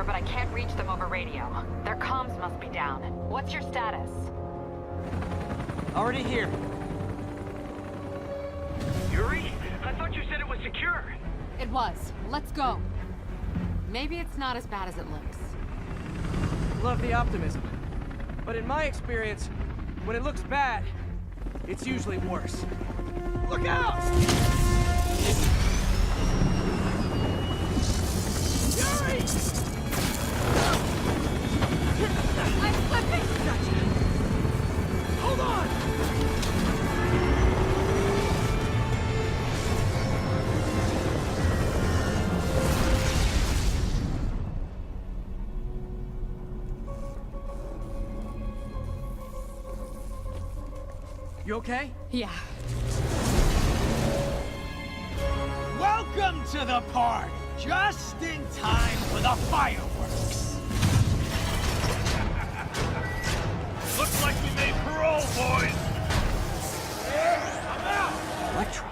but I can't reach them over radio. Their comms must be down. What's your status? Already here. Yuri? I thought you said it was secure. It was. Let's go. Maybe it's not as bad as it looks. Love the optimism. But in my experience, when it looks bad, it's usually worse. Look out! Yuri! I'm slipping! Gotcha. Hold on! You okay? Yeah. Welcome to the party! Just in time for the fireworks! Looks like we made parole, boys! I'm out! Electro?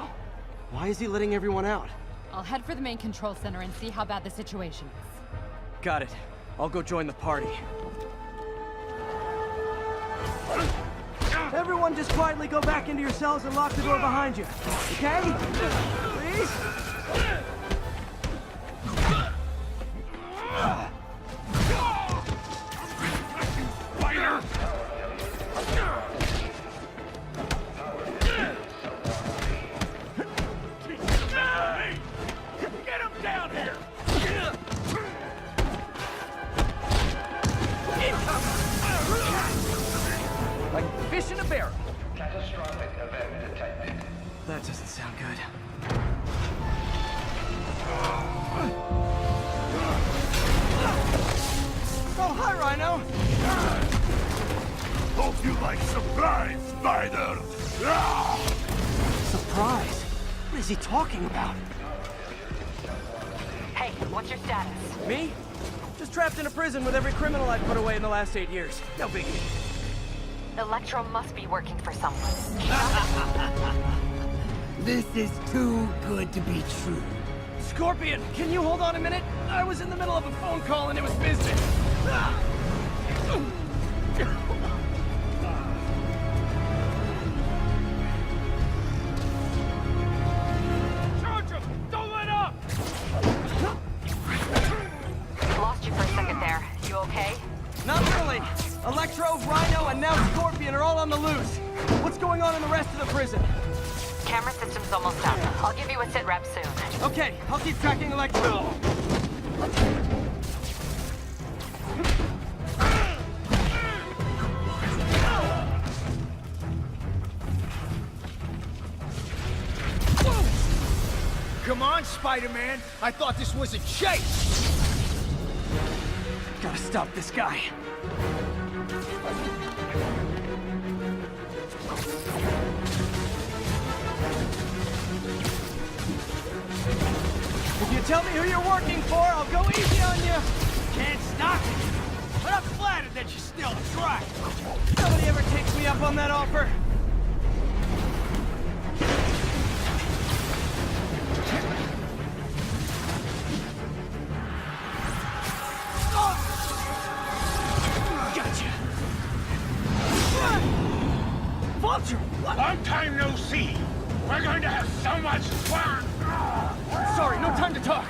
Why is he letting everyone out? I'll head for the main control center and see how bad the situation is. Got it. I'll go join the party. Everyone just quietly go back into your cells and lock the door behind you. Okay? Please? Spider! Get him down here! Like fish in a barrel. Catastrophic event detected. That doesn't sound good. Oh, hi, Rhino! Hope you like surprise, Spider! Surprise? What is he talking about? Hey, what's your status? Me? Just trapped in a prison with every criminal I've put away in the last 8 years. No biggie. Electro must be working for someone. This is too good to be true. Scorpion, can you hold on a minute? I was in the middle of a phone call and it was business. Charge him! Don't let up! Lost you for a second there. You okay? Not really. Electro, Rhino, and now Scorpion are all on the loose. What's going on in the rest of the prison? Camera system's almost up. I'll give you a sit rep soon. Okay, I'll keep tracking Electro. Come on, Spider-Man! I thought this was a chase! Gotta stop this guy. If you tell me who you're working for, I'll go easy on you. Can't stop it! But I'm flattered that you still try! Nobody ever takes me up on that offer. Gotcha! Vulture! What? Long time no see! We're going to have so much fun! Sorry, no time to talk.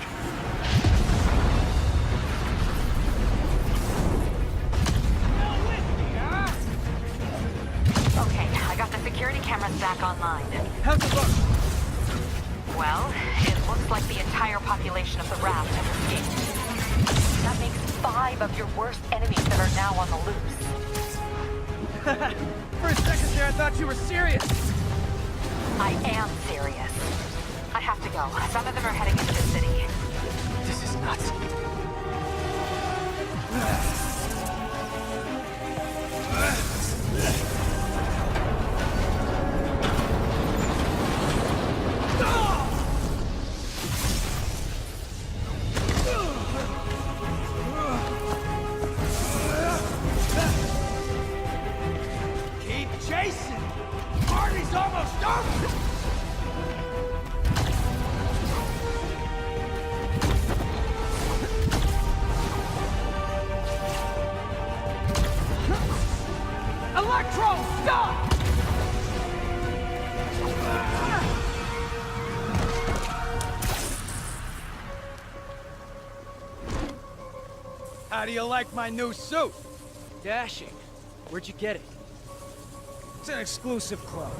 Okay, I got the security cameras back online. How's it look? Well, it looks like the entire population of the raft has escaped. That makes 5 of your worst enemies that are now on the loose. For a second there, I thought you were serious. I am serious. I have to go. Some of them are heading into the city. This is nuts. Keep chasing! Party's almost over! Electro, stop! How do you like my new suit? Dashing. Where'd you get it? It's an exclusive club.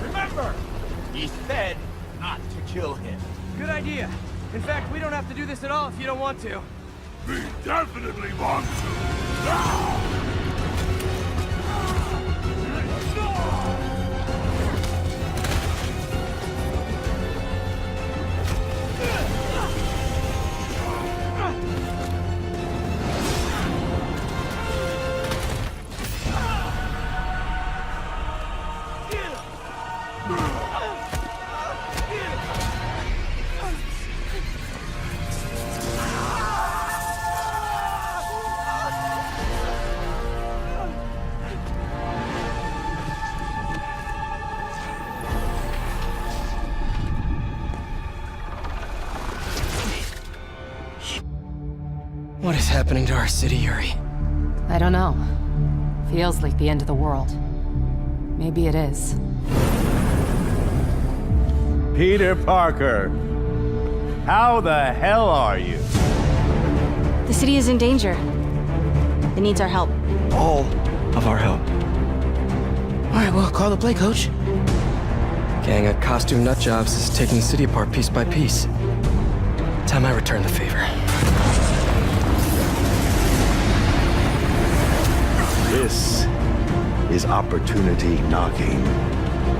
Remember, he said not to kill him. Good idea. In fact, we don't have to do this at all if you don't want to. We definitely want to. What is happening to our city, Yuri? I don't know. Feels like the end of the world. Maybe it is. Peter Parker, how the hell are you? The city is in danger. It needs our help. All of our help. All right, well, call the play, coach. Gang of costume nutjobs is taking the city apart piece by piece. Time I return the favor. This is opportunity knocking.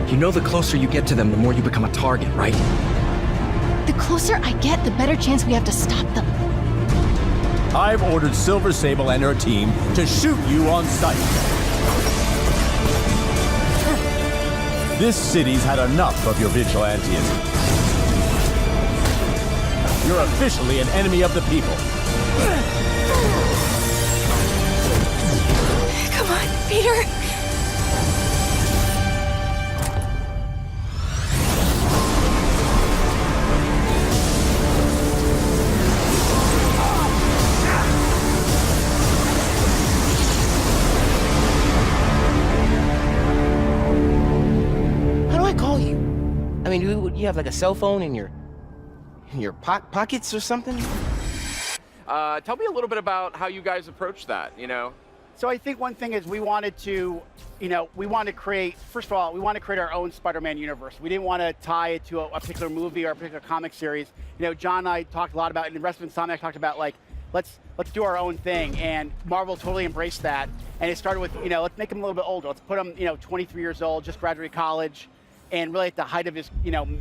You know the closer you get to them, the more you become a target, right? The closer I get, the better chance we have to stop them. I've ordered Silver Sable and her team to shoot you on sight. This city's had enough of your vigilantism. You're officially an enemy of the people. Come on, Peter. How do I call you? I mean, you have like a cell phone in your pockets or something? Tell me a little bit about how you guys approached that, you know? So I think one thing is we wanted to, we want to create, first of all, we want to create our own Spider-Man universe. We didn't want to tie it to a particular movie or a particular comic series. John and I talked a lot about, and the rest of Insomniac talked about, like, let's do our own thing. And Marvel totally embraced that. And it started with, let's make him a little bit older. Let's put him, 23 years old, just graduated college, and really at the height of his,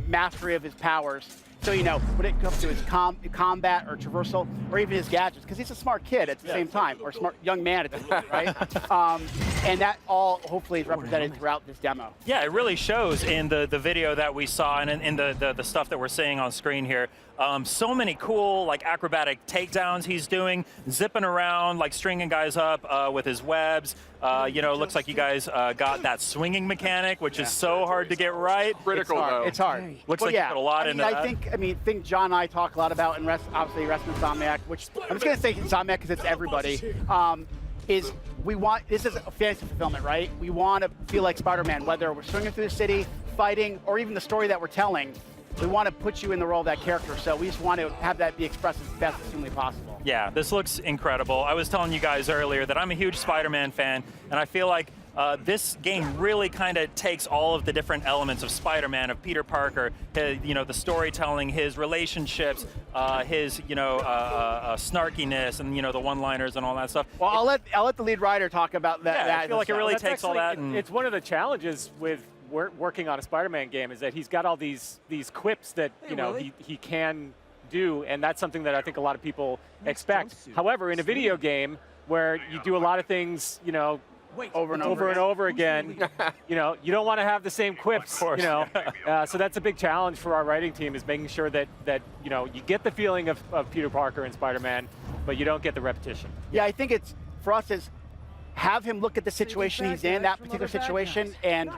mastery of his powers. So, when it comes to his combat or traversal, or even his gadgets, because he's a smart kid at the same time, or a smart young man at the time, right? And that all hopefully is represented throughout this demo. Yeah, it really shows in the video that we saw and in the stuff that we're seeing on screen here. So many cool, like, acrobatic takedowns he's doing, zipping around, like stringing guys up with his webs. It looks like you guys got that swinging mechanic, which is so hard to get right. Critical, though. It's hard. Looks like you put a lot into that. I think John and I talk a lot about, and obviously Rest Insomniac, which I'm just going to say Insomniac because it's everybody, is this is a fantasy fulfillment, right? We want to feel like Spider-Man, whether we're swinging through the city, fighting, or even the story that we're telling. We want to put you in the role of that character, so we just want to have that be expressed as best as humanly possible. Yeah, this looks incredible. I was telling you guys earlier that I'm a huge Spider-Man fan, and I feel like this game really kind of takes all of the different elements of Spider-Man, of Peter Parker, the storytelling, his relationships, his, snarkiness, and, the one-liners and all that stuff. Well, I'll let the lead writer talk about that. Yeah, I feel like it really takes all that. And it's one of the challenges with working on a Spider-Man game is that he's got all these quips that, he can do, and that's something that I think a lot of people expect. However, in a video game where you do a lot of things, over and over again. You know, you don't want to have the same quips. Of course. You know, so that's a big challenge for our writing team, is making sure that you know, you get the feeling of Peter Parker and Spider-Man, but you don't get the repetition. Yeah, I think it's for us is have him look at the situation he's in, that particular situation, and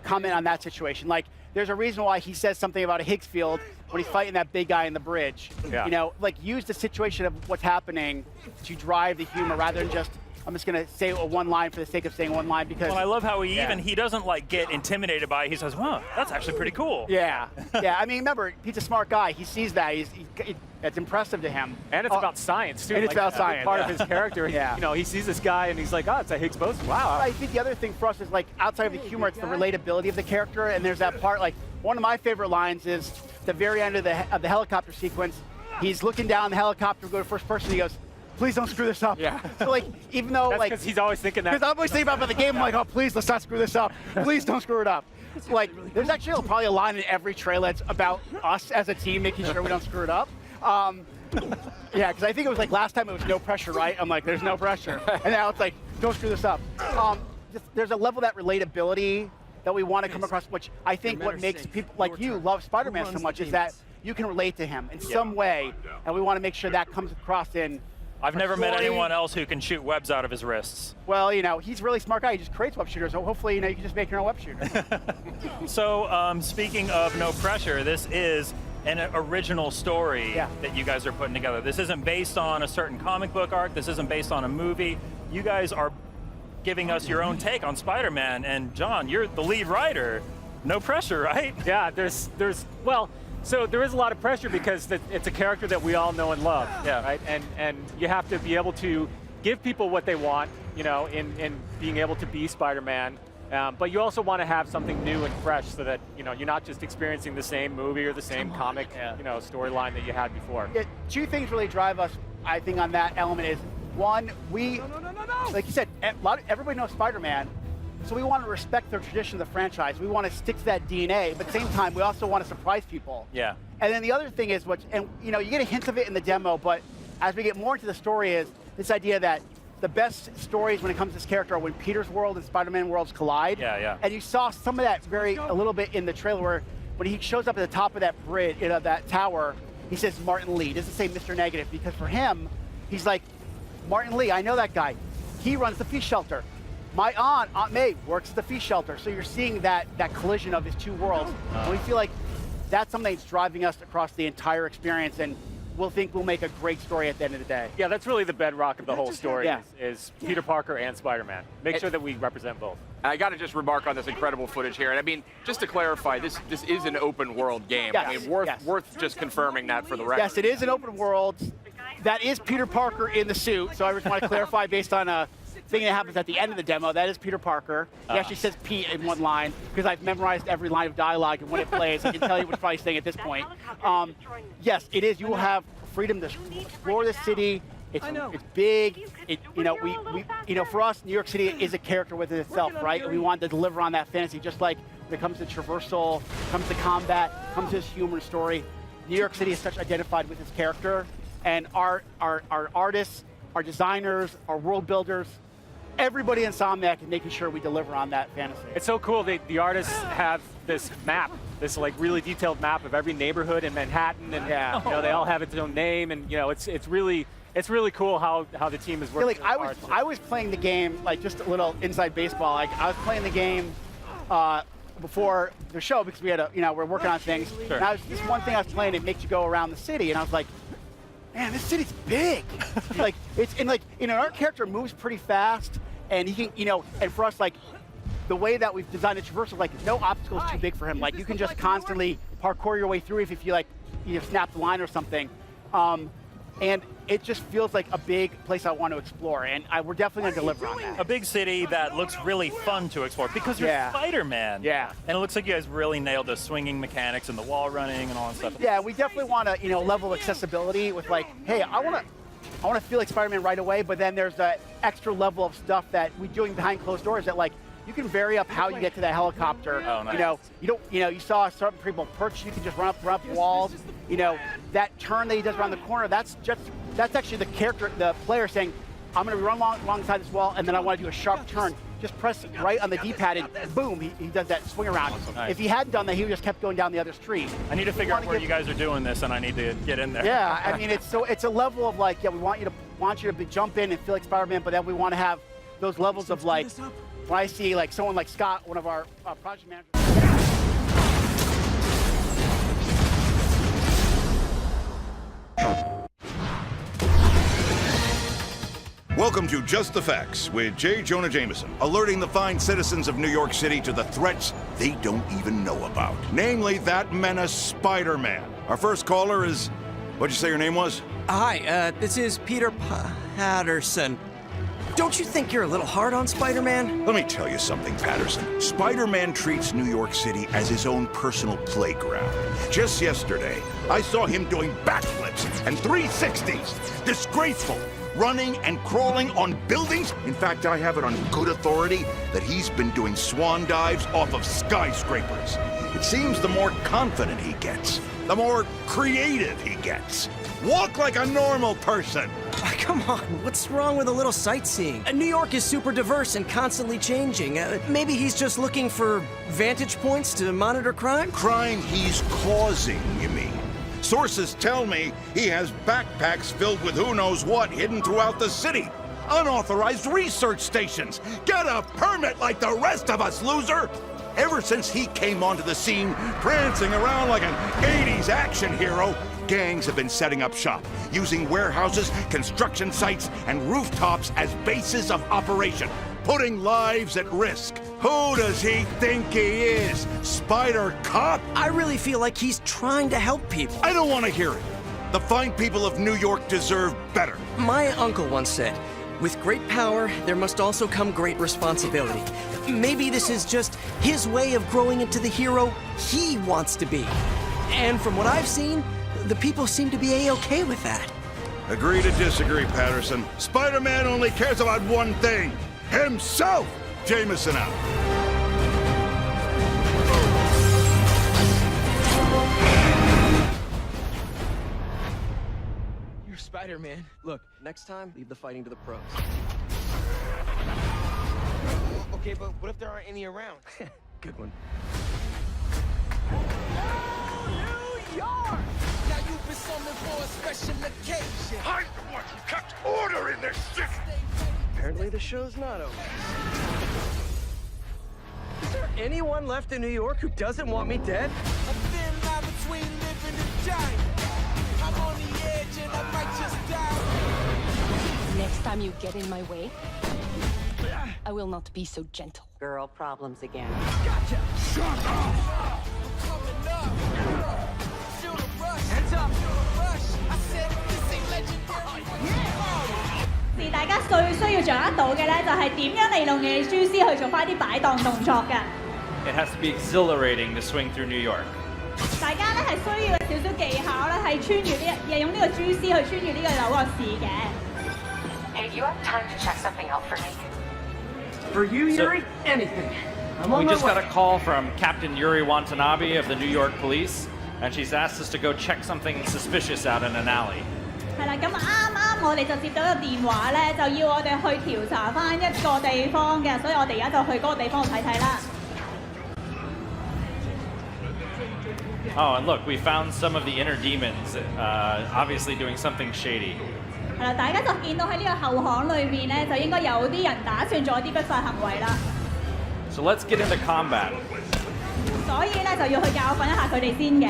comment on that situation. Like, there's a reason why he says something about a Higgs field when he's fighting that big guy in the bridge. Yeah. You know, like, use the situation of what's happening to drive the humor rather than just, I'm just going to say one line for the sake of saying one line because... Well, I love how he doesn't, like, get intimidated by it. He says, wow, that's actually pretty cool. Yeah. Yeah, I mean, remember, he's a smart guy. He sees that. It's impressive to him. And it's about science, too. And it's about science. Part of his character. Yeah. You know, he sees this guy and he's like, oh, it's a Higgs boson. Wow. I think the other thing for us is, like, outside of the humor, it's the relatability of the character. And there's that part, like, one of my favorite lines is the very end of the helicopter sequence. He's looking down the helicopter, go to first person, he goes, please don't screw this up. Yeah. So, like, even though, that's like... because he's always thinking that. Because I'm always thinking about the game, I'm like, oh, please, let's not screw this up. Please don't screw it up. Like, there's actually probably a line in every trailer that's about us as a team making sure we don't screw it up. Yeah, because I think it was like last time it was no pressure, right? I'm like, there's no pressure. And now it's like, don't screw this up. There's a level of that relatability that we want to come across, which I think what makes people like you love Spider-Man so much is that you can relate to him in some way, and we want to make sure that comes across in... I've never met anyone else who can shoot webs out of his wrists. Well, you know, he's a really smart guy. He just creates web shooters, so hopefully, you know, you can just make your own web shooter. So, speaking of no pressure, this is an original story that you guys are putting together. This isn't based on a certain comic book arc. This isn't based on a movie. You guys are giving us your own take on Spider-Man. And John, you're the lead writer. No pressure, right? Yeah, well, so there is a lot of pressure because it's a character that we all know and love. Yeah. Right? And you have to be able to give people what they want, you know, in being able to be Spider-Man. But you also want to have something new and fresh so that, you know, you're not just experiencing the same movie or the same comic, you know, storyline that you had before. Yeah, two things really drive us, I think, on that element is, one, we, like you said, everybody knows Spider-Man, so we want to respect the tradition of the franchise. We want to stick to that DNA, but at the same time, we also want to surprise people. Yeah. And then the other thing is, and you know, you get a hint of it in the demo, but as we get more into the story is this idea that the best stories when it comes to this character are when Peter's world and Spider-Man worlds collide. Yeah, yeah. And you saw some of that a little bit in the trailer where when he shows up at the top of that bridge, you know, that tower, he says Martin Lee. He doesn't say Mr. Negative, because for him, he's like, Martin Lee, I know that guy. He runs the feast shelter. My Aunt May, works at the feast shelter. So you're seeing that collision of his two worlds. And we feel like that's something that's driving us across the entire experience, and we'll make a great story at the end of the day. Yeah, that's really the bedrock of the whole story is Peter Parker and Spider-Man. Make sure that we represent both. I got to just remark on this incredible footage here. And I mean, just to clarify, this is an open world game. Yes. I mean, worth just confirming that for the record. Yes, it is an open world. That is Peter Parker in the suit. So I just want to clarify based on a thing that happens at the end of the demo. That is Peter Parker. He actually says Pete in one line because I've memorized every line of dialogue, and when it plays, I can tell you what he's saying at this point. Yes, it is. You will have freedom to explore the city. It's big. You know, for us, New York City is a character within itself, right? And we want to deliver on that fantasy, just like when it comes to traversal, comes to combat, comes to this human story. New York City is such identified with its character, and our artists, our designers, our world builders, everybody in Insomniac is making sure we deliver on that fantasy. It's so cool. The artists have this map, this like really detailed map of every neighborhood in Manhattan, and you know, they all have its own name, and you know, it's really cool how the team is working. Yeah, like I was playing the game, like just a little inside baseball. Like I was playing the game before the show because we had we're working on things. Sure. And this one thing I was playing, it makes you go around the city, and I was like, man, this city's big. Like our character moves pretty fast, and he can, and for us, like the way that we've designed the traversal, like no obstacle is too big for him. Like you can just constantly parkour your way through if you like, snap the line or something. And it just feels like a big place I want to explore, and we're definitely going to deliver on that. A big city that looks really fun to explore because you're Spider-Man. Yeah. And it looks like you guys really nailed the swinging mechanics and the wall running and all that stuff. Yeah, we definitely want to, level accessibility with like, hey, I want to feel like Spider-Man right away, but then there's that extra level of stuff that we're doing behind closed doors that like, you can vary up how you get to that helicopter. Oh, nice. You saw certain people perch, you can just run up walls. That turn that he does around the corner, that's actually the character, the player saying, I'm going to run alongside this wall, and then I want to do a sharp turn. just press right on the D-pad and boom, he does that swing around. Nice. If he hadn't done that, he would just kept going down the other street. I need to figure out where you guys are doing this, and I need to get in there. Yeah, I mean, it's a level of like, yeah, we want you to jump in and feel like Spider-Man, but then we want to have those levels of like, when I see like someone like Scott, one of our project managers. Welcome to Just the Facts with Jonah Jameson, alerting the fine citizens of New York City to the threats they don't even know about. Namely, that menace, Spider-Man. Our first caller is, what'd you say your name was? Hi, this is Peter Patterson. Don't you think you're a little hard on Spider-Man? Let me tell you something, Patterson. Spider-Man treats New York City as his own personal playground. Just yesterday, I saw him doing backflips and 360s. Disgraceful. Running and crawling on buildings. In fact, I have it on good authority that he's been doing swan dives off of skyscrapers. It seems the more confident he gets, the more creative he gets. Walk like a normal person. Come on, what's wrong with a little sightseeing? New York is super diverse and constantly changing. Maybe he's just looking for vantage points to monitor crime? Crime he's causing, you mean? Sources tell me he has backpacks filled with who knows what hidden throughout the city. Unauthorized research stations. Get a permit like the rest of us, loser! Ever since he came onto the scene, prancing around like an 80s action hero, gangs have been setting up shop, using warehouses, construction sites, and rooftops as bases of operation, putting lives at risk. Who does he think he is? Spider Cop? I really feel like he's trying to help people. I don't want to hear it. The fine people of New York deserve better. My uncle once said, with great power, there must also come great responsibility. Maybe this is just his way of growing into the hero he wants to be. And from what I've seen, the people seem to be A-okay with that. Agree to disagree, Patterson. Spider-Man only cares about one thing. Himself! Jameson out. You're Spider-Man. Look, next time, leave the fighting to the pros. Okay, but what if there aren't any around? Good one. New York! Now you've been summoned for a special occasion. I'm the one who kept order in this city. Apparently the show's not over. Is there anyone left in New York who doesn't want me dead? A thin line between living and dying. I'm on the edge and I might just die. Next time you get in my way, I will not be so gentle. Girl problems again. Gotcha! Shut up! Coming up! Feel the rush! Hands up! Feel the rush! I said this ain't legendary. 是大家最需要掌握到嘅咧，就係點樣利用你蛛絲去做翻啲擺檔動作嘅。It has to be exhilarating to swing through New York. 大家咧係需要少少技巧咧，係穿越利用呢個蛛絲去穿越呢個紐約市嘅。Hey, you have time to check something out for me? For you, Yuri? Anything. I'm on We my just way. got a call from Captain Yuri Watanabe of the New York Police, and she's asked us to go check something suspicious out in an alley. 係啦，咁啱我哋就接到一個電話咧，就要我哋去調查翻一個地方嘅，所以我哋而家就去嗰個地方度睇睇啦。Oh, and look, we found some of the inner demons, obviously doing something shady. 係啦，大家就見到喺呢個後巷裏面咧，就應該有啲人打算做一啲不法行為啦。So let's get into combat. 所以咧就要去教訓一下佢哋先嘅。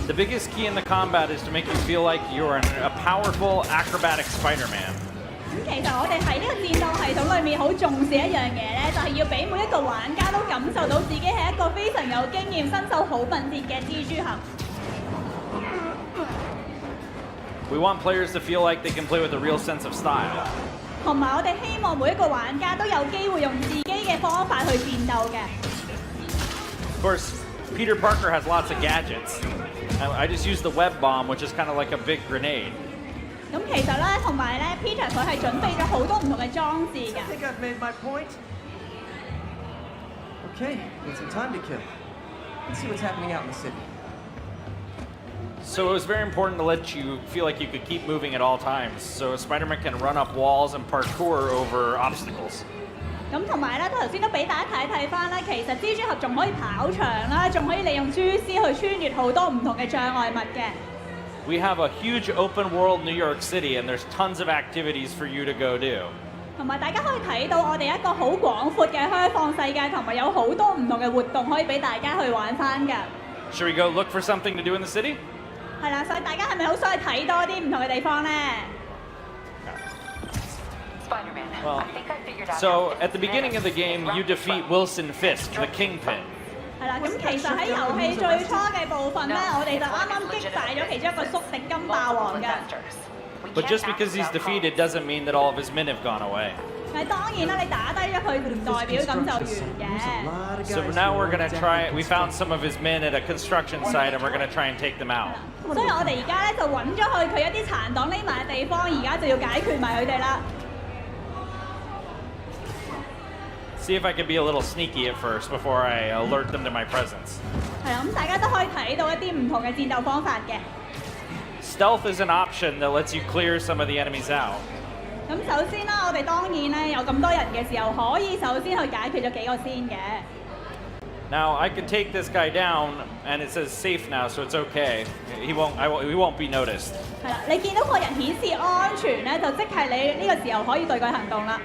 The biggest key in the combat is to make you feel like you're a powerful, acrobatic Spider-Man. 咁其實我哋喺呢個戰鬥系統裏面好重視一樣嘢咧，就係要俾每一個玩家都感受到自己係一個非常有經驗、身手好敏捷嘅蜘蛛俠。We want players to feel like they can play with a real sense of style. 同埋我哋希望每一個玩家都有機會用自己嘅方法去戰鬥嘅。Of course, Peter Parker has lots of gadgets. I just used the web bomb, which is kind of like a big grenade. 咁其實咧，同埋咧 ，Peter 佢係準備咗好多唔同嘅裝置嘅。I think I've made my point. Okay, need some time to kill. Let's see what's happening out in the city. So it was very important to let you feel like you could keep moving at all times, so Spider-Man can run up walls and parkour over obstacles. 咁同埋咧，頭先都俾大家睇翻啦，其實蜘蛛俠仲可以跑牆啦，仲可以利用蛛絲去穿越好多唔同嘅障礙物嘅。We have a huge open world New York City, and there's tons of activities for you to go do. 同埋大家可以睇到我哋一個好廣闊嘅開放世界，同埋有好多唔同嘅活動可以俾大家去玩翻㗎。Should we go look for something to do in the city? 係啦，所以大家係咪好想去睇多啲唔同嘅地方咧？ Spider-Man, Well, I think I figured out. so at the beginning of the game, you defeat Wilson Fisk, the Kingpin. 係啦，咁其實喺遊戲最初嘅部分咧，我哋就啱啱擊敗咗其中一個宿敵金霸王嘅。But just because he's defeated doesn't mean that all of his men have gone away. 但係當然啦，你打低咗佢唔代表咁就完嘅。 So now we're going to try, we found some of his men at a construction site, and we're going to try and take them out. 所以我哋而家咧就揾咗去佢一啲殘黨匿埋嘅地方，而家就要解決埋佢哋啦。 See if I can be a little sneaky at first before I alert them to my presence. 係啦，咁大家都可以睇到一啲唔同嘅戰鬥方法嘅。 Stealth is an option that lets you clear some of the enemies out. 咁首先啦，我哋當然咧有咁多人嘅時候，可以首先去解決咗幾個先嘅。 Now I can take this guy down, and it says safe now, so it's okay. He won't be noticed. 係啦，你見到個人顯示安全咧，就即係你呢個時候可以對佢行動啦。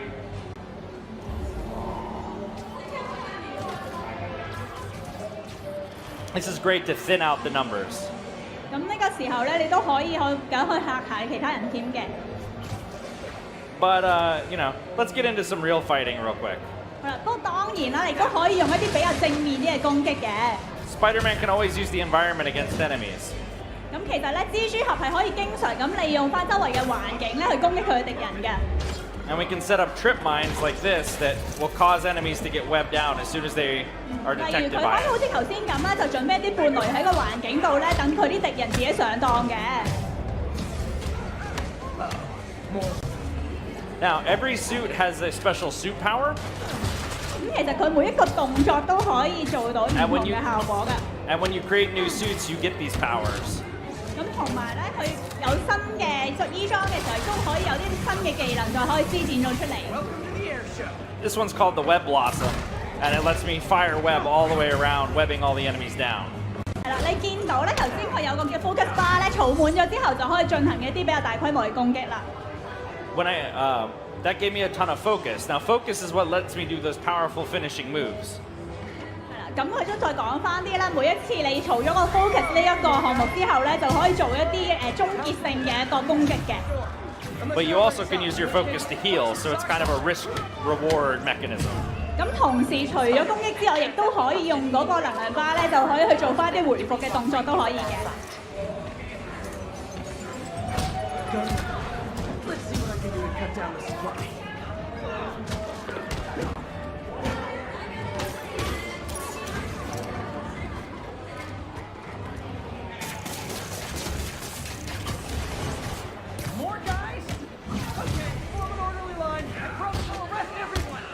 This is great to thin out the numbers. 咁呢個時候咧，你都可以嚇下其他人添嘅。 But you know, let's get into some real fighting real quick. 係啦，不過當然啦，你都可以用一啲比較正面啲嘅攻擊嘅。 Spider-Man can always use the environment against enemies. 咁其實咧，蜘蛛俠係可以經常咁利用翻周圍嘅環境咧去攻擊佢嘅敵人嘅。 And we can set up trip mines like this that will cause enemies to get webbed out as soon as they are 例如 detected 佢 by 可以好 it. 似頭先咁啦，就準備一啲伴侶喺個環境度咧，等佢啲敵人自己上當嘅。 Now, every suit has a special suit power. 咁其實佢每一個動作都可以做到唔同嘅效果㗎。 And when you create new suits, you get these powers. 咁同埋咧，佢有新嘅衣裝嘅時候，都可以有啲新嘅技能，就可以施展咗出嚟。 This one's called the Web Blossom, and it lets me fire web all the way around, webbing all the enemies down. 係啦，你見到咧頭先佢有個叫 Focus Bar 咧，儲滿咗之後就可以進行一啲比較大規模嘅攻擊啦。 When that gave me a ton of focus. Now, focus is what lets me do those powerful finishing moves. 咁佢都再講翻啲啦，每一次你儲咗個 focus 呢一個項目之後咧，就可以做一啲終結性嘅一個攻擊嘅。 But you also can use your focus to heal, so it's kind of a risk-reward mechanism. 咁同時除咗攻擊之外，亦都可以用嗰個能量巴咧，就可以去做翻啲回復嘅動作都可以嘅。 Let's see what I can do to cut down the supply. More guys? Okay, form an orderly line. I promise I'll arrest everyone.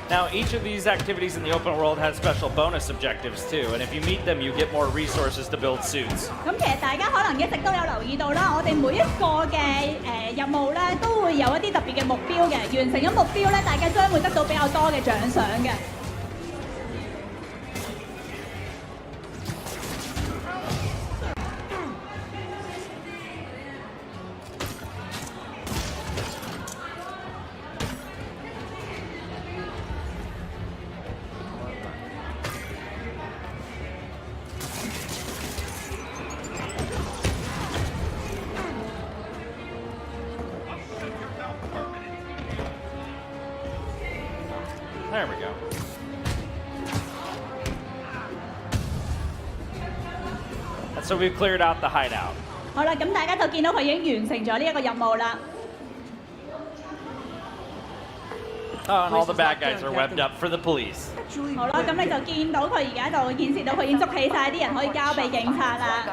Now, each of these activities in the open world has special bonus objectives too, and if you meet them, you get more resources to build suits. 咁其實大家可能一直都有留意到啦，我哋每一個嘅任務咧，都會有一啲特別嘅目標嘅，完成咗目標咧，大家將會得到比較多嘅獎賞嘅。 There we go. And so we've cleared out the hideout. 好啦，咁大家就見到佢已經完成咗呢一個任務啦。 Oh, and all the bad guys are webbed up for the police. 好啦，咁你就見到佢而家就顯示到佢已經捉起晒啲人，可以交俾警察啦。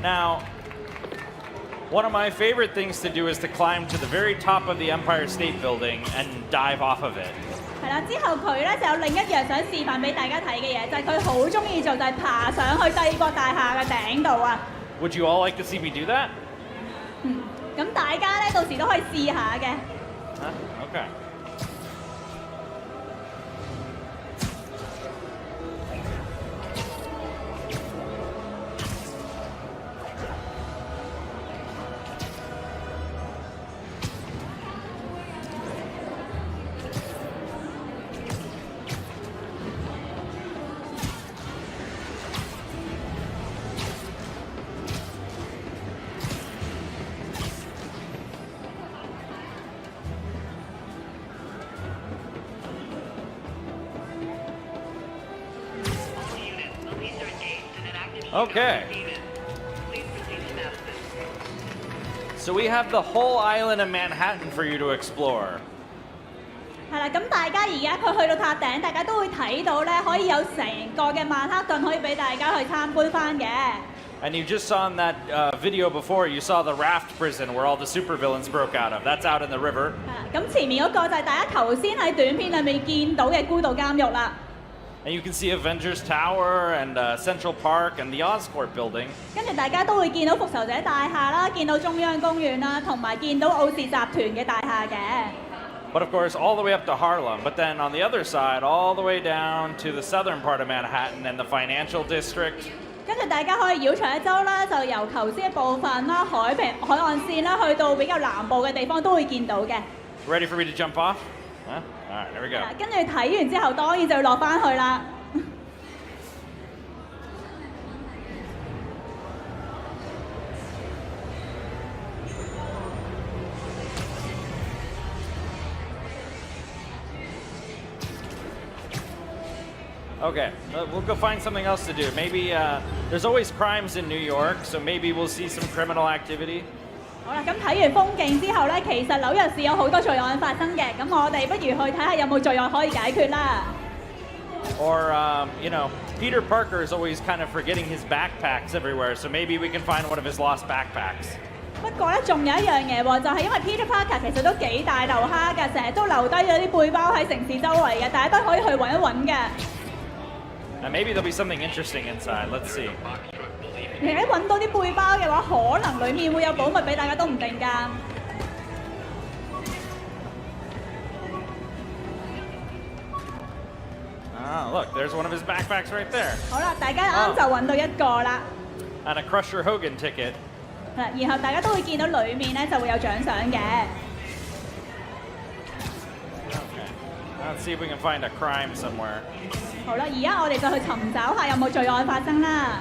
Now, one of my favorite things to do is to climb to the very top of the Empire State Building and dive off of it. 係啦，之後佢咧就有另一樣想示範俾大家睇嘅嘢，就係佢好中意做就係爬上去帝國大廈嘅頂度啊！ Would you all like to see me do that? 咁大家咧到時都可以試下嘅。Okay. Okay. So we have the whole island of Manhattan for you to explore. 係啦，咁大家而家佢去到塔頂，大家都會睇到咧，可以有成個嘅曼克頓可以俾大家去參觀翻嘅。And you just saw in that video before, you saw the raft prison where all the supervillains broke out of. That's out in the river. 咁前面嗰個就係大家頭先喺短片裏面見到嘅孤島監獄啦。And you can see Avengers Tower and Central Park and the Oscorp building. 跟住大家都會見到復仇者大廈啦，見到中央公園啦，同埋見到奧氏集團嘅大廈嘅。But of course, all the way up to Harlem. But then on the other side, all the way down to the southern part of Manhattan and the financial district. 跟住大家可以繞長一周啦，就由頭先嘅部分啦、海岸線啦，去到比較南部嘅地方都會見到嘅。Ready for me to jump off? Huh? All right, there we go. 跟住睇完之後，當然就要落翻去啦。Okay, we'll go find something else to do. Maybe there's always crimes in New York, so maybe we'll see some criminal activity. 好啦，咁睇完風景之後咧，其實紐約市有好多罪案發生嘅，咁我哋不如去睇下有冇罪案可以解決啦。Or, you know, Peter Parker is always kind of forgetting his backpacks everywhere, so maybe we can find one of his lost backpacks. 不過咧，仲有一樣嘢喎，就係因為 Peter Parker 其實都幾大頭蝦㗎，成日都留低咗啲背包喺城市周圍嘅，大家都可以去揾一揾嘅。Now maybe there'll be something interesting inside. Let's see. 你揾到啲背包嘅話，可能裡面會有寶物俾大家都唔定㗎。Ah, look, there's one of his backpacks right there. 好啦，大家啱就揾到一個啦。And a Crusher Hogan ticket. 然後大家都會見到裡面咧就會有獎賞嘅。Okay. Let's see if we can find a crime somewhere. 好啦，而家我哋就去尋找下有冇罪案發生啦。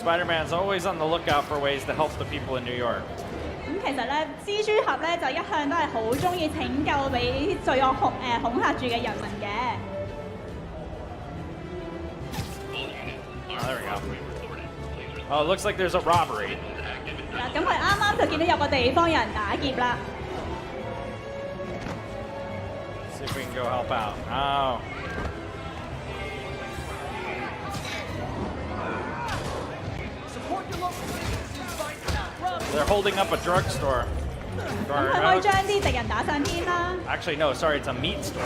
Spider-Man's always on the lookout for ways to help the people in New York. 咁其實咧，蜘蛛俠咧就一向都係好中意拯救俾罪惡恐嚇住嘅人民嘅。Oh, there we go. Oh, it looks like there's a robbery. 嗱，咁佢啱啱就見到有個地方有人打劫啦。See if we can go help out. Oh. They're holding up a drugstore. 咁佢可以將啲敵人打上天啦。Actually, no, sorry, it's a meat store.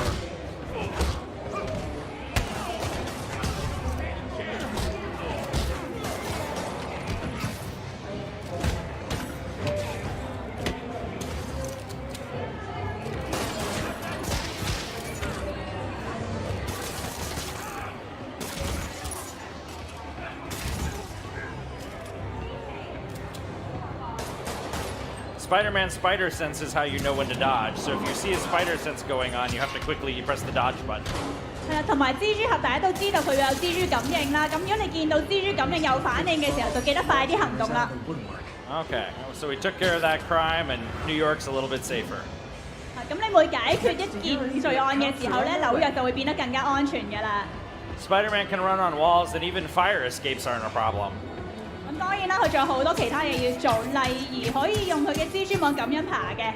Spider-Man's spider sense is how you know when to dodge. So if you see a spider sense going on, you have to quickly press the dodge button. 係啦，同埋蜘蛛俠大家都知道佢有蜘蛛感應啦。咁如果你見到蜘蛛感應有反應嘅時候，就記得快啲行動啦。Okay, so we took care of that crime, and New York's a little bit safer. 咁你每解決一件罪案嘅時候咧，紐約就會變得更加安全㗎啦。Spider-Man can run on walls, and even fire escapes aren't a problem. 咁當然啦，佢仲有好多其他嘢要做，例如可以用佢嘅蜘蛛網咁樣爬嘅。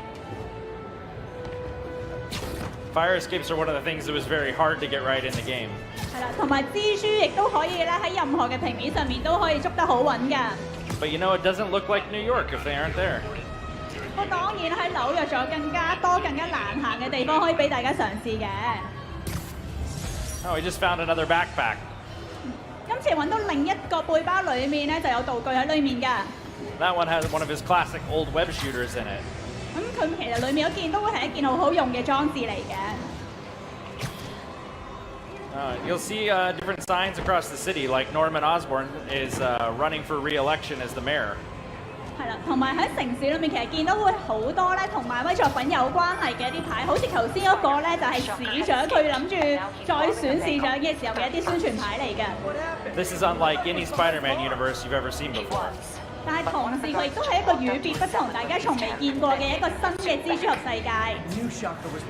Fire escapes are one of the things that was very hard to get right in the game. 係啦，同埋蜘蛛亦都可以咧喺任何嘅平面上面都可以捉得好穩㗎。But you know, it doesn't look like New York if they aren't there. 不過當然喺紐約仲有更加多、更加難行嘅地方可以俾大家嘗試嘅。Oh, we just found another backpack. 今次揾到另一個背包裡面咧就有道具喺裡面㗎。That one has one of his classic old web shooters in it. 咁佢其實裡面嗰件都會係一件好好用嘅裝置嚟嘅。You'll see different signs across the city, like Norman Osborn is running for re-election as the mayor. 係啦，同埋喺城市裏面其實見到會好多咧同漫威作品有關係嘅一啲牌，好似頭先嗰個咧就係市長佢諗住再選市長嘅時候嘅一啲宣傳牌嚟嘅。This is unlike any Spider-Man universe you've ever seen before. 但係同時佢亦都係一個與別不同、大家從未見過嘅一個新嘅蜘蛛俠世界。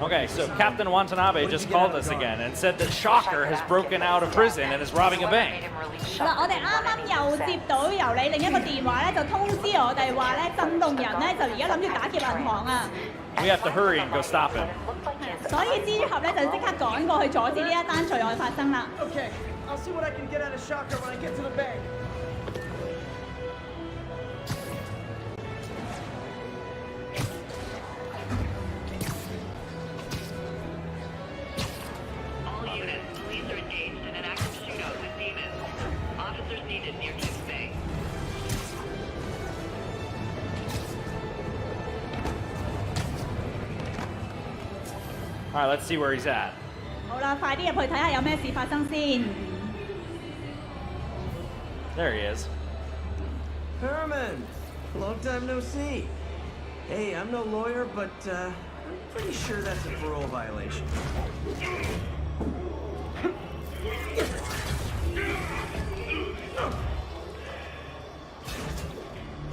Okay, so Captain Watanabe just called us again and said that Shocker has broken out of prison and is robbing a bank. 嗱，我哋啱啱又接到由你另一個電話咧，就通知我哋話咧，震動人咧就而家諗住打劫銀行啊！ We have to hurry and go stop him. 所以蜘蛛俠咧就即刻趕過去阻止呢一單罪案發生啦。Okay, I'll see what I can get out of Shocker when I get to the bank. All right, let's see where he's at. 好啦，快啲入去睇下有咩事發生先。There he is. Herman, long time no see. Hey, I'm no lawyer, but I'm pretty sure that's a parole violation.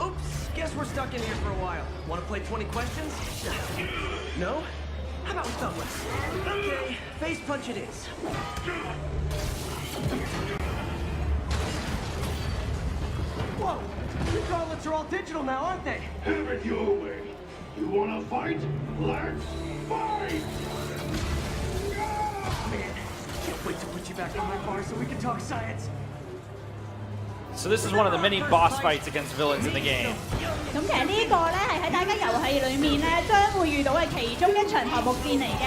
Oops, guess we're stuck in here for a while. Want to play 20 questions? No? How about thumbless? Okay, face punch it is. Whoa! Your gauntlets are all digital now, aren't they? Have it your way. You wanna fight? Let's fight! Can't wait to put you back on my bar so we can talk science. So this is one of the many boss fights against villains in the game. 咁其實呢個咧係喺大家遊戲裏面咧將會遇到嘅其中一場頭目戰嚟嘅。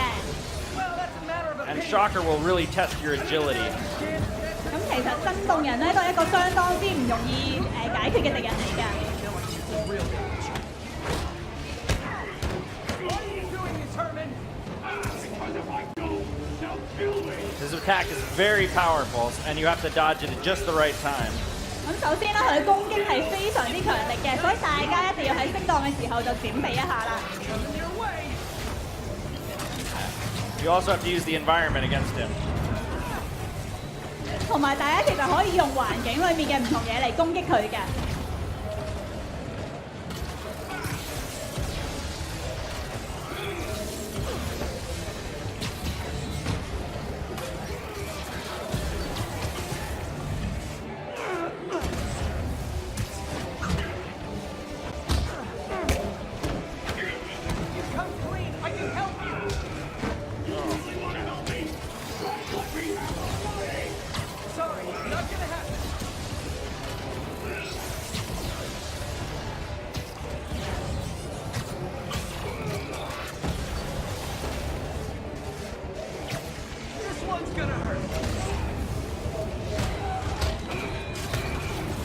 And Shocker will really test your agility. 咁其實震動人咧都係一個相當之唔容易解決嘅敵人嚟嘅。His attack is very powerful, and you have to dodge it at just the right time. 咁首先咧，佢嘅攻擊係非常之強力嘅，所以大家一定要喺適當嘅時候就閃避一下啦。You also have to use the environment against him. 同埋大家其實可以用環境裏面嘅唔同嘢嚟攻擊佢嘅。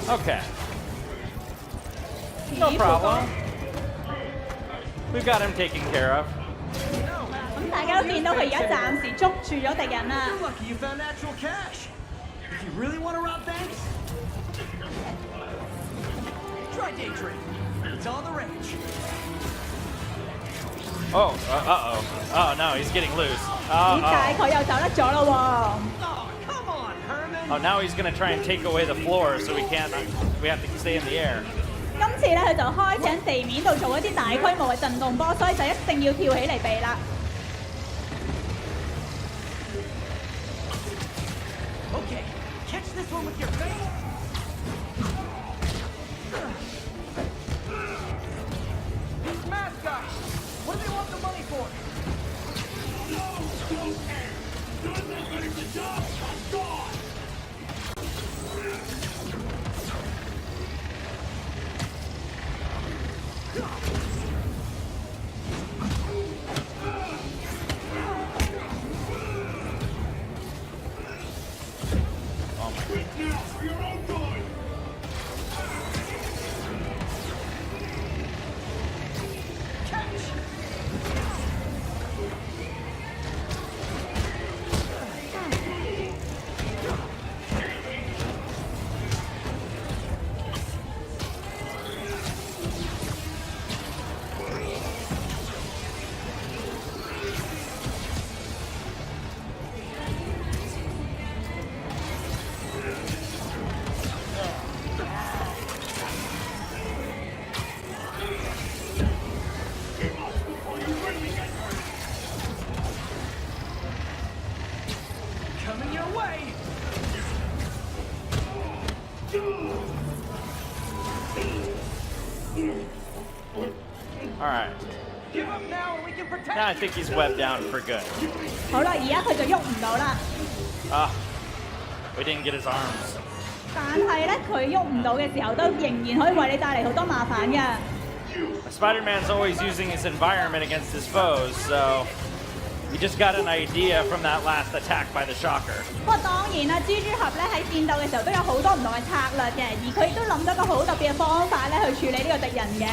Okay. No problem. We've got him taken care of. 咁大家都見到佢而家暫時捉住咗敵人啦。 You're lucky you found actual cash. If you really want to rob banks, try day trading. It's all the rage. Oh, uh-oh. Oh, no, he's getting loose. 點解佢又走得咗咯喎？ Oh, now he's going to try and take away the floor, so we have to stay in the air. 今次咧，佢就開始喺地面度做一啲大規模嘅震動波，所以就一定要跳起嚟避啦。Okay, catch this one with your face. These mask guys, what do they want the money for? All right. Now I think he's webbed down for good. 好啦，而家佢就喐唔到啦。Ah, we didn't get his arms. 但係咧，佢喐唔到嘅時候，都仍然可以為你帶嚟好多麻煩嘅。Spider-Man's always using his environment against his foes, so he just got an idea from that last attack by the Shocker. 不過當然啦，蜘蛛俠咧喺戰鬥嘅時候都有好多唔同嘅策略嘅，而佢亦都諗到一個好特別嘅方法咧去處理呢個敵人嘅。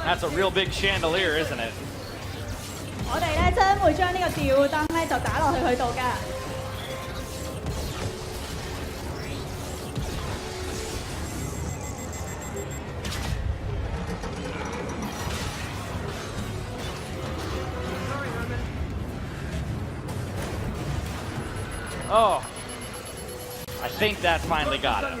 That's a real big chandelier, isn't it? 我哋咧將會將呢個吊燈咧就打落去佢度㗎。Oh, I think that finally got him.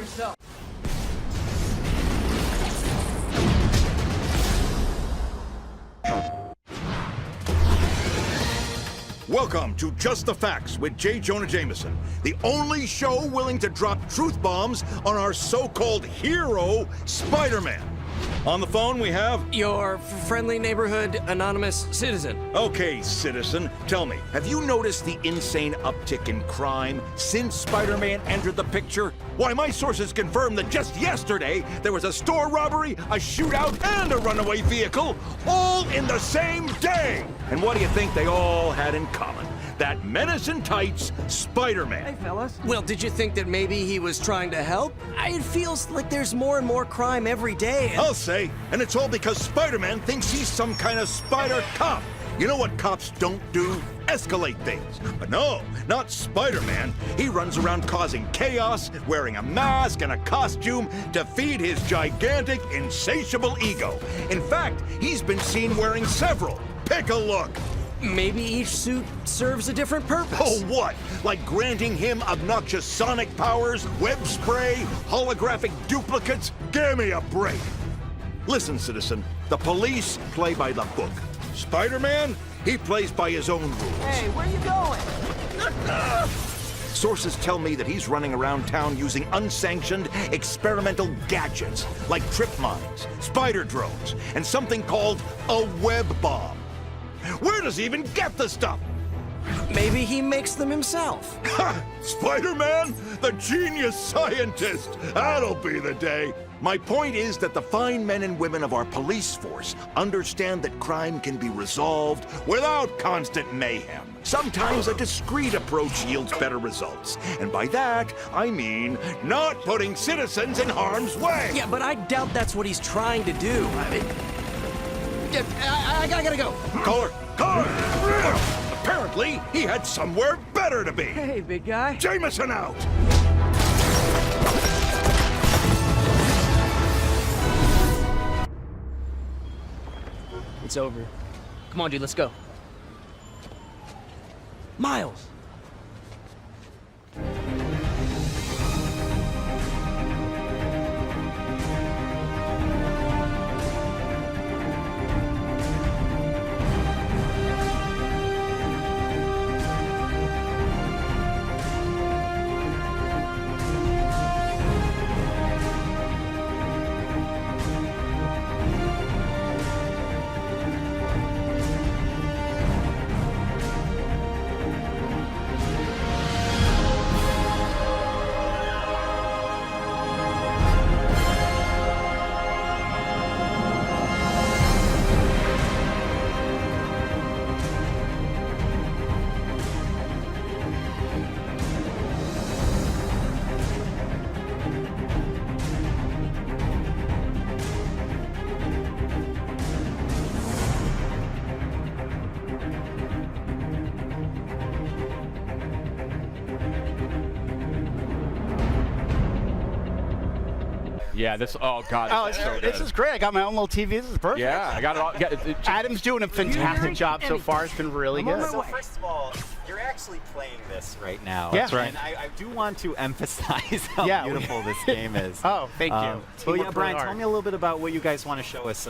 Welcome to Just the Facts with Jonah Jameson, the only show willing to drop truth bombs on our so-called hero, Spider-Man. On the phone, we have... Your friendly neighborhood anonymous citizen. Okay, citizen, tell me, have you noticed the insane uptick in crime since Spider-Man entered the picture? Why, my sources confirm that just yesterday, there was a store robbery, a shootout, and a runaway vehicle, all in the same day! And what do you think they all had in common? That menace in tights, Spider-Man. Hey, fellas. Well, did you think that maybe he was trying to help? It feels like there's more and more crime every day. I'll say, and it's all because Spider-Man thinks he's some kind of spider cop. You know what cops don't do? Escalate things. But no, not Spider-Man. He runs around causing chaos, wearing a mask and a costume to feed his gigantic, insatiable ego. In fact, he's been seen wearing several. Pick a look. Maybe each suit serves a different purpose. Oh, what? Like granting him obnoxious sonic powers, web spray, holographic duplicates? Give me a break. Listen, citizen, the police play by the book. Spider-Man, he plays by his own rules. Hey, where you going? Sources tell me that he's running around town using unsanctioned experimental gadgets like trip mines, spider drones, and something called a web bomb. Where does he even get the stuff? Maybe he makes them himself. Ha! Spider-Man? The genius scientist! That'll be the day. My point is that the fine men and women of our police force understand that crime can be resolved without constant mayhem. Sometimes a discreet approach yields better results. And by that, I mean not putting citizens in harm's way. Yeah, but I doubt that's what he's trying to do. I mean... I gotta go. Call her! Apparently, he had somewhere better to be. Hey, big guy. Jameson out! It's over. Come on, dude, let's go. Miles! Yeah, this. Oh God. Oh, This is so this good. is great. I got my own little TV. This is perfect. Yeah, I got it all. Adam's doing a fantastic job so far. It's been really good. So first of all, you're actually playing this right now. Yeah. That's right. And I do want to emphasize how beautiful this game is. Oh, thank you. Well, yeah, Brian, tell me a little bit about what you guys want to show us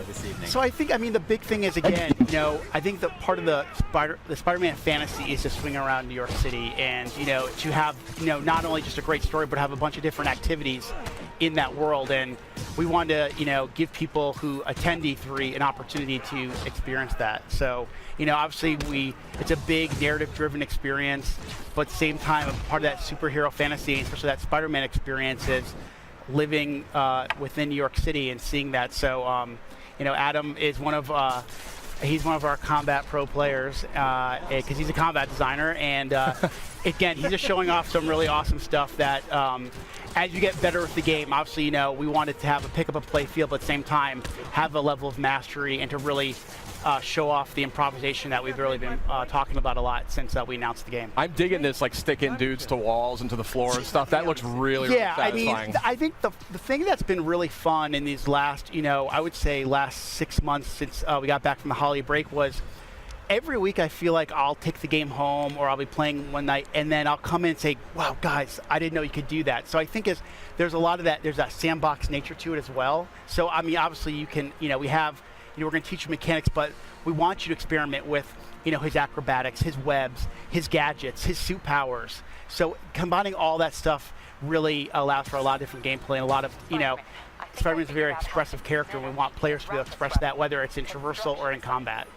this evening. So I think, I mean, the big thing is, again, you know, I think that part of the Spider-Man fantasy is to swing around New York City and, you know, to have, you know, not only just a great story, but have a bunch of different activities in that world. And we wanted to, you know, give people who attend E3 an opportunity to experience that. So, you know, obviously it's a big narrative-driven experience, but at the same time, part of that superhero fantasy, especially that Spider-Man experience, is living within New York City and seeing that. So, you know, Adam is one of he's one of our combat pro players because he's a combat designer, and again, he's just showing off some really awesome stuff that as you get better with the game, obviously, you know, we wanted to have a pick up a play feel, but at the same time have a level of mastery and to really show off the improvisation that we've really been talking about a lot since we announced the game. I'm digging this, like sticking dudes to walls and to the floor and stuff. That looks really, really satisfying. I mean, I think the thing that's been really fun in these last, you know, I would say last 6 months since we got back from the holiday break was every week I feel like I'll take the game home or I'll be playing one night and then I'll come in and say, wow, guys, I didn't know you could do that. So I think there's a lot of that, there's that sandbox nature to it as well. So, I mean, obviously you can, you know, we have, you know, we're going to teach you mechanics, but we want you to experiment with, you know, his acrobatics, his webs, his gadgets, his suit powers. So combining all that stuff really allows for a lot of different gameplay and a lot of, you know, Spider-Man's a very expressive character, and we want players to be able to express that, whether it's in traversal or in combat.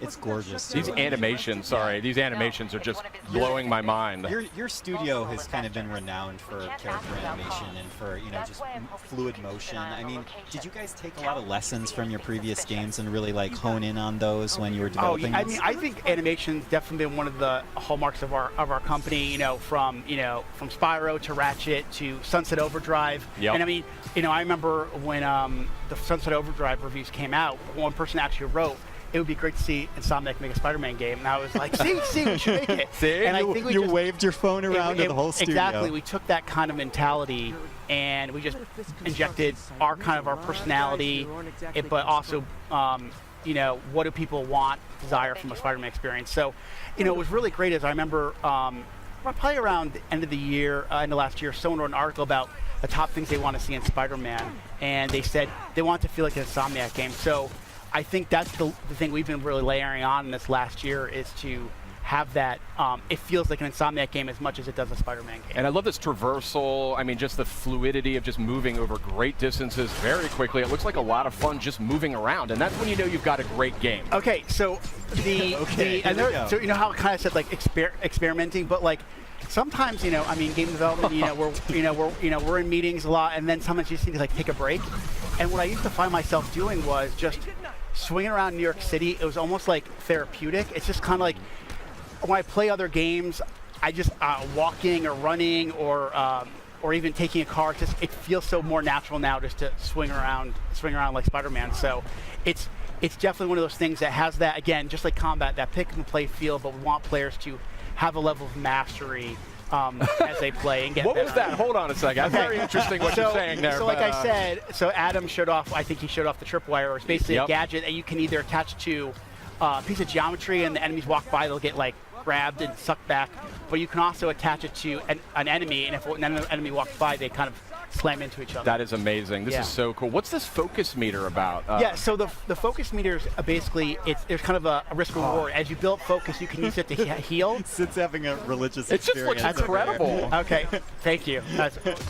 It's gorgeous. These animations, these animations are just blowing my mind. Your studio has kind of been renowned for character animation and for, you know, just fluid motion. I mean, did you guys take a lot of lessons from your previous games and really like hone in on those when you were developing? I mean, I think animation's definitely been one of the hallmarks of our company. You know, from Spyro to Ratchet to Sunset Overdrive. Yep. And I mean, you know, I remember when the Sunset Overdrive reviews came out, one person actually wrote, it would be great to see Insomniac make a Spider-Man game. And I was like, see, we should make it. See? And I think we just waved your phone around to the whole studio. Exactly. We took that kind of mentality and we just injected our personality, but also, you know, what do people want, desire from a Spider-Man experience. So, you know, it was really great as I remember probably around the end of the year, end of last year, someone wrote an article about the top things they want to see in Spider-Man. And they said they want to feel like an Insomniac game. So I think that's the thing we've been really layering on in this last year is to have that, it feels like an Insomniac game as much as it does a Spider-Man game. And I love this traversal, I mean, just the fluidity of just moving over great distances very quickly. It looks like a lot of fun just moving around, and that's when you know you've got a great game. Okay, so so you know how I kind of said like experimenting, but like sometimes, you know, I mean, game development, you know, we're in meetings a lot, and then sometimes you just need to like take a break. And what I used to find myself doing was just swinging around New York City. It was almost like therapeutic. It's just kind of like when I play other games, I just walking or running or even taking a car. It feels so more natural now just to swing around like Spider-Man. So it's definitely one of those things that has that, again, just like combat, that pick and play feel, but we want players to have a level of mastery as they play and get What better. was that? Hold on a second. That's very interesting what you're saying there. So like I said, so Adam showed off, I think he showed off the tripwire, or it's basically a gadget that you can either attach to a piece of geometry and the enemies walk by, they'll get like grabbed and sucked back, but you can also attach it to an enemy, and if an enemy walks by, they kind of slam into each other. That is amazing. This is so cool. What's this focus meter about? Yeah, so the focus meter is basically, there's kind of a risk reward. As you build focus, you can use it to heal. Sid's having a religious experience. It just looks incredible. Okay, thank you.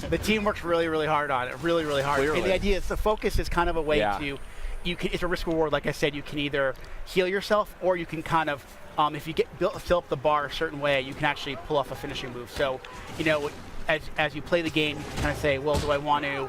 The team works really, really hard on it, really, really hard. Clearly. And the idea is the focus is kind of a way to, it's a risk reward. Like I said, you can either heal yourself or you can kind of, if you fill up the bar a certain way, you can actually pull off a finishing move. So, you know, as you play the game, you kind of say, well, do I want to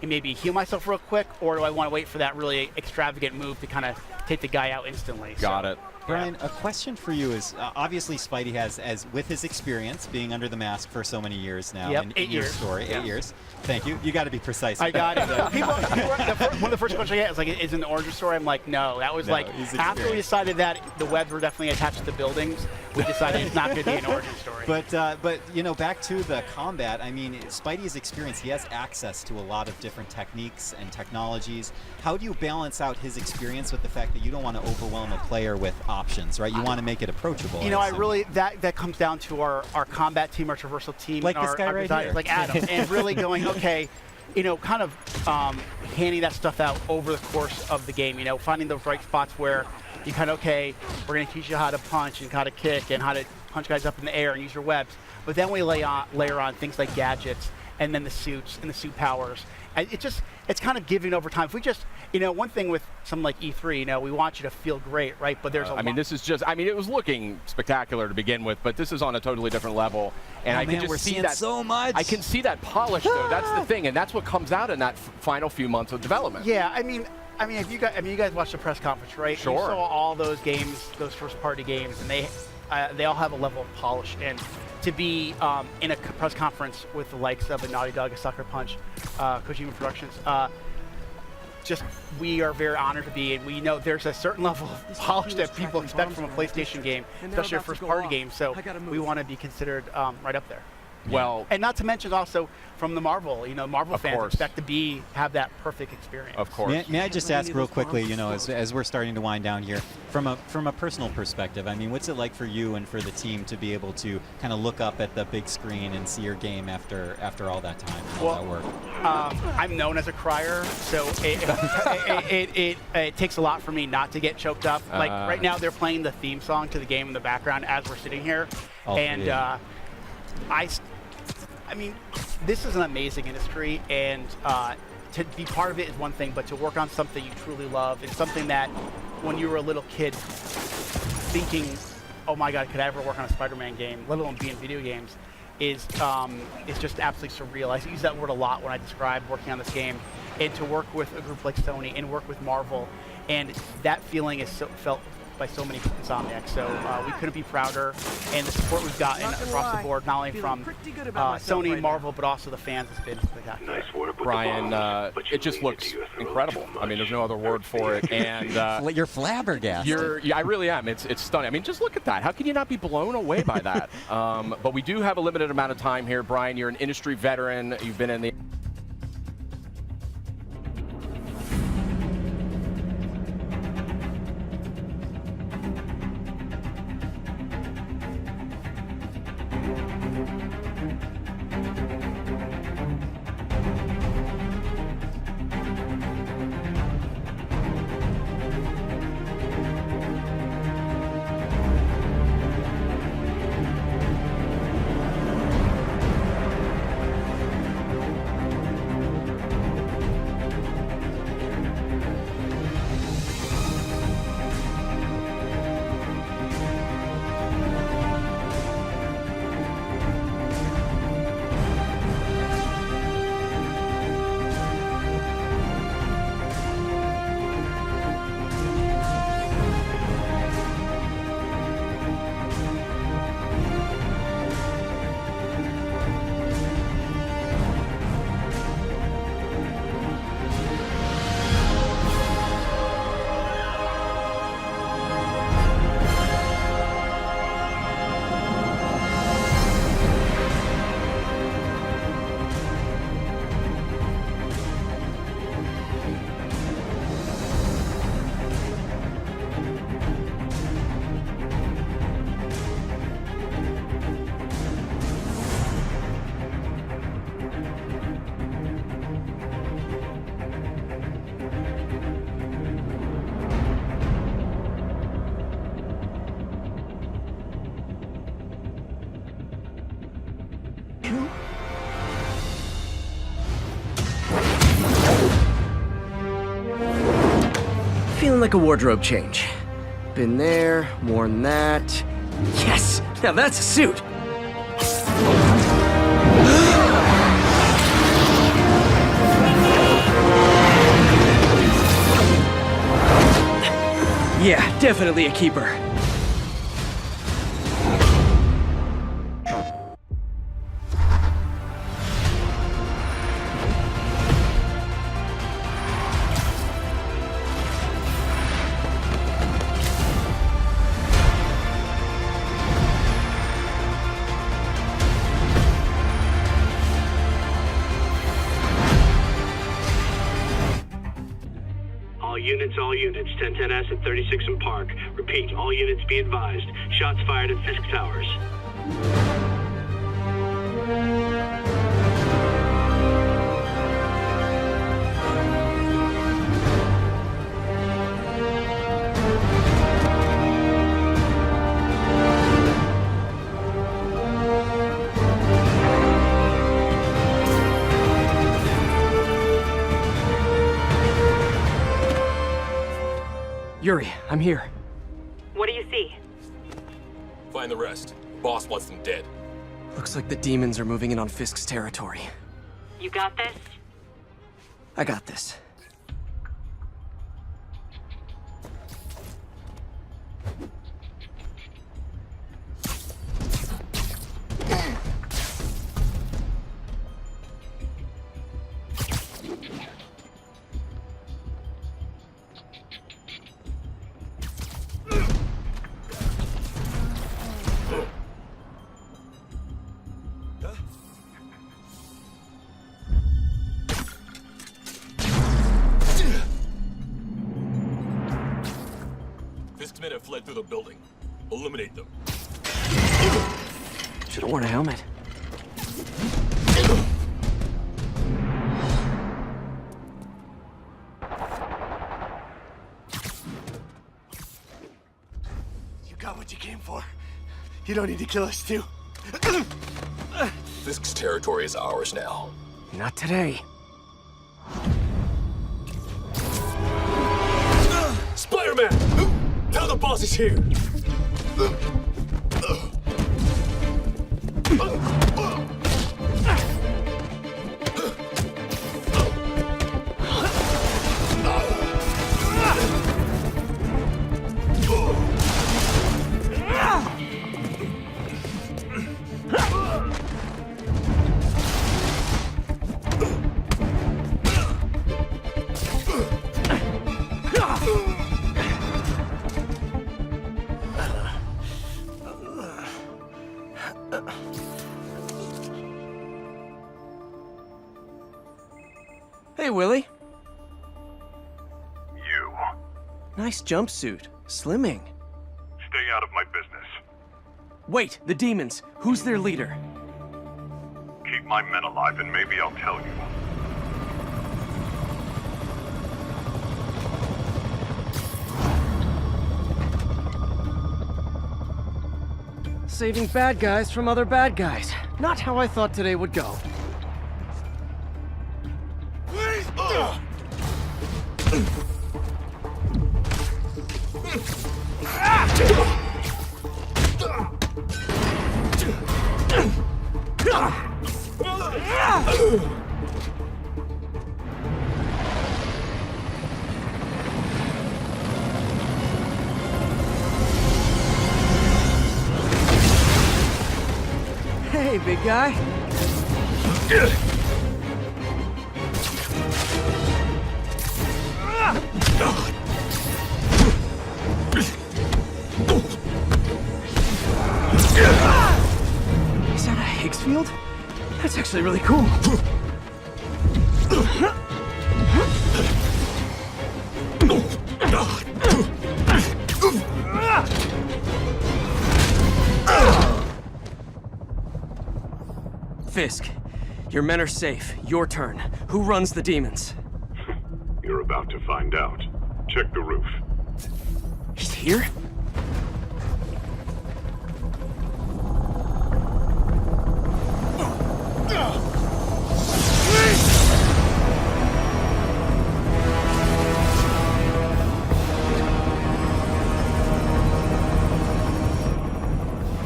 maybe heal myself real quick, or do I want to wait for that really extravagant move to kind of take the guy out instantly. Got it. Brian, a question for you is, obviously Spidey has, with his experience being under the mask for so many years now, Yep, in 8 your years. story, Yeah. 8 years. Thank you. You got to be precise. I got it. One of the first questions I get is like, is it an origin story? I'm like, no. That was No, like, he's after we experienced. decided that the webs were definitely attached to the buildings, we decided it's not going to be an origin story. But you know, back to the combat. I mean, Spidey's experience. He has access to a lot of different techniques and technologies. How do you balance out his experience with the fact that you don't want to overwhelm a player with options, right? You want to make it approachable. You know, I assume. really, that comes down to our combat team, our traversal team, Like and this our, guy our right designers, here. like Adam, and really going, okay, you know, kind of handing that stuff out over the course of the game, you know, finding those right spots where you kind of, okay, we're going to teach you how to punch and how to kick and how to punch guys up in the air and use your webs. But then we layer on things like gadgets and then the suits and the suit powers. And it's kind of giving over time. If we just, you know, one thing with something like E3, you know, we want you to feel great, right? But there's I mean, this is just, I mean, it was looking spectacular to begin with, but this is on a totally different level. And I can just see that so much. I can see that polish, though. That's the thing, and that's what comes out in that final few months of development. Yeah, I mean, if you guys watched the press conference, right? Sure. You saw all those games, those first-party games, and they all have a level of polish. And to be in a press conference with the likes of a Naughty Dog, a Sucker Punch, Kojima Productions, we are very honored to be, and we know there's a certain level of polish that people expect from a PlayStation game, especially a first-party game. So we want to be considered right up there. Well, and not to mention also from the Marvel, you know, Marvel fans course. expect to have that perfect experience. Of course. May I just ask real quickly, you know, as we're starting to wind down here, from a personal perspective, I mean, what's it like for you and for the team to be able to kind of look up at the big screen and see your game after all that time, all that work? I'm known as a crier, so it takes a lot for me not to get choked up. Like right now, they're playing the theme song to the game in the background as we're sitting here, and I mean, this is an amazing industry, and to be part of it is one thing, but to work on something you truly love and something that when you were a little kid thinking, oh my God, could I ever work on a Spider-Man game, let alone be in video games, is just absolutely surreal. I use that word a lot when I describe working on this game, and to work with a group like Sony and work with Marvel, and that feeling is felt by so many Insomniacs. So we couldn't be prouder, and the support we've gotten across the board, not only from Sony, Marvel, but also the fans, has been spectacular. Nice work with Brian, the bombs, but it just looks incredible. I mean, there's no other word for it. And you're flabbergasted. I really am. It's stunning. I mean, just look at that. How can you not be blown away by that? But we do have a limited amount of time here. Brian, you're an industry veteran. You've been in the Feeling like a wardrobe change. Been there, worn that. Yes! Now that's a suit! Definitely a keeper. All units, 1010S at 36 and Park. Repeat, all units be advised. Shots fired at Fisk Towers. Yuri, I'm here. What do you see? Find the rest. Boss wants them dead. Looks like the demons are moving in on Fisk's territory. You got this? I got this. Fisk's men have fled through the building. Eliminate them. Should have worn a helmet. You got what you came for. You don't need to kill us too. Fisk's territory is ours now. Not today. Spider-Man! Tell the boss is here! Hey, Willie. You. Nice jumpsuit. Slimming. Stay out of my business. Wait, the demons. Who's their leader? Keep my men alive and maybe I'll tell you. Saving bad guys from other bad guys. Not how I thought today would go. Hey, big guy. Is that a Higgs field? That's actually really cool. Fisk, your men are safe. Your turn. Who runs the demons? You're about to find out. Check the roof. He's here?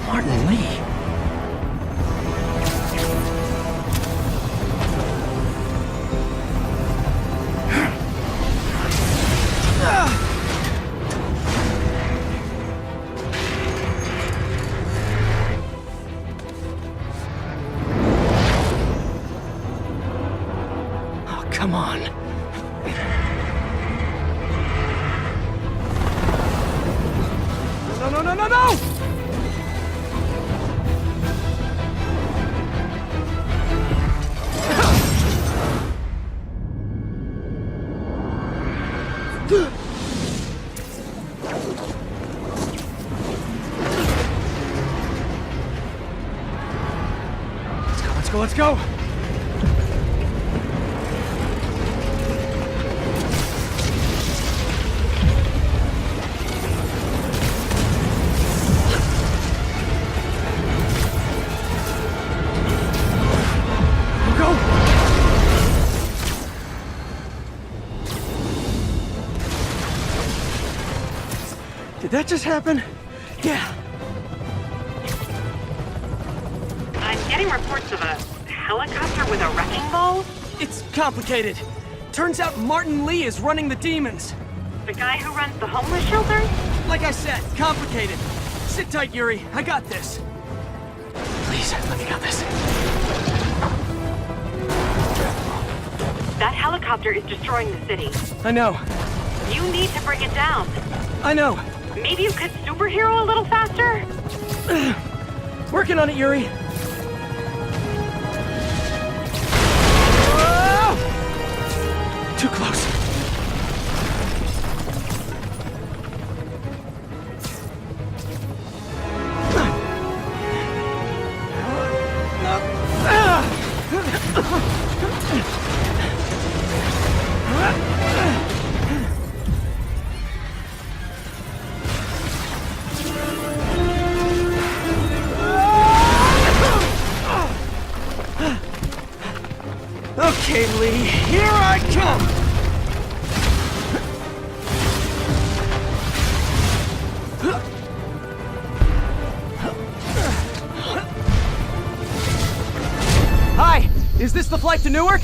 Martin Lee. Come on. No, no, no, no, no! Let's go, let's go! Did that just happen? Yeah. I'm getting reports of a helicopter with a wrecking ball. It's complicated. Turns out Martin Lee is running the demons. The guy who runs the homeless shelter? Like I said, complicated. Sit tight, Yuri. I got this. Please, let me got this. That helicopter is destroying the city. I know. You need to bring it down. I know. Maybe you could superhero a little faster? Working on it, Yuri. Too close. Okay, Lee, here I come! Hi, is this the flight to Newark?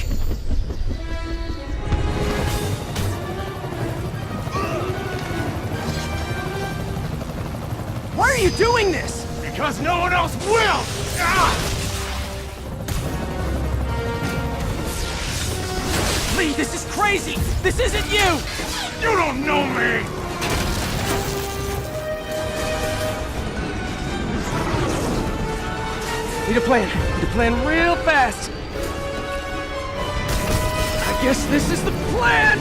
Why are you doing this? Because no one else will! Lee, this is crazy! This isn't you! You don't know me! Need a plan. Need a plan real fast. I guess this is the plan!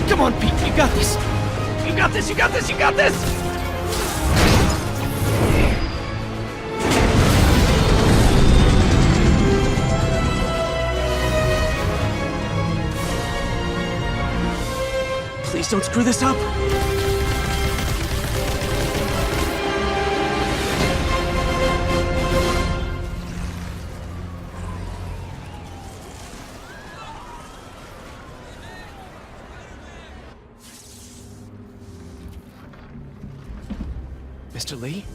Come on, Pete. You got this. You got this. You got this. You got this! Please don't screw this up. Mr. Lee?